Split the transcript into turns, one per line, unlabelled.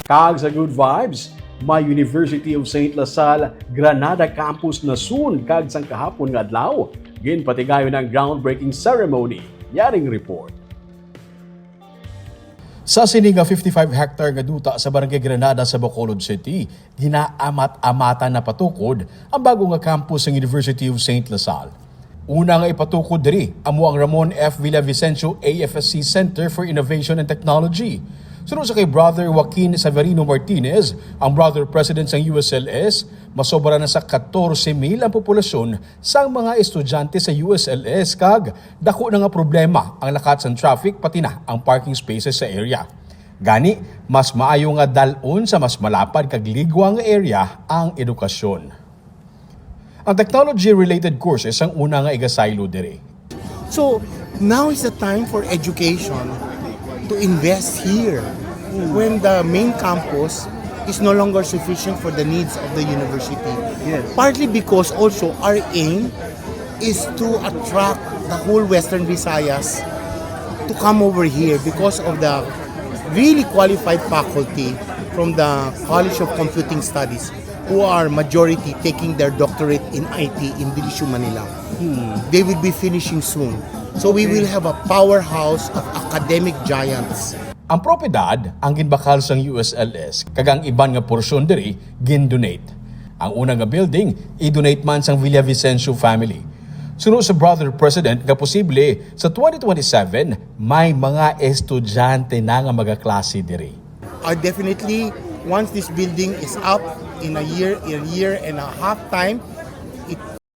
Kag sa Good Vibes, may University of St. Lasal Granada Campus na soon kag sang kahapon nga adlaw. Ginpatigayon ang groundbreaking ceremony. Yaring report. Sa sini nga 55-hectare nga duta sa Barangay Granada sa Bacolod City, ginaamat-amata na patukod ang bago nga campus ng University of St. Lasal. Una nga ipatukod diri amo ang Ramon F. Villavicencio AFSC Center for Innovation and Technology. Sunod sa kay Brother Joaquin Severino Martinez, ang Brother President ng USLS, masobra na sa 14,000 ang populasyon sang mga estudyante sa USLS kag dako na nga problema ang lakat sa traffic pati na ang parking spaces sa area. Gani, mas maayo nga dalon sa mas malapad kag ligwa nga area ang edukasyon. Ang technology-related courses ang una nga igasaylo diri.
So now is the time for education to invest here when the main campus is no longer sufficient for the needs of the university.
Yes.
Partly because also our aim is to attract the whole Western Visayas to come over here because of the really qualified faculty from the College of Computing Studies who are majority taking their doctorate in IT in Dilisio, Manila. They will be finishing soon. So we will have a powerhouse of academic giants.
Ang propiedad ang ginbakal sang USLS kag ang iban nga porsyon diri gin-donate. Ang una nga building i-donate man sang Villavicencio family. Sunod sa Brother President nga posible sa 2027 may mga estudyante na nga magaklase diri.
Definitely once this building is up in a year and a half time,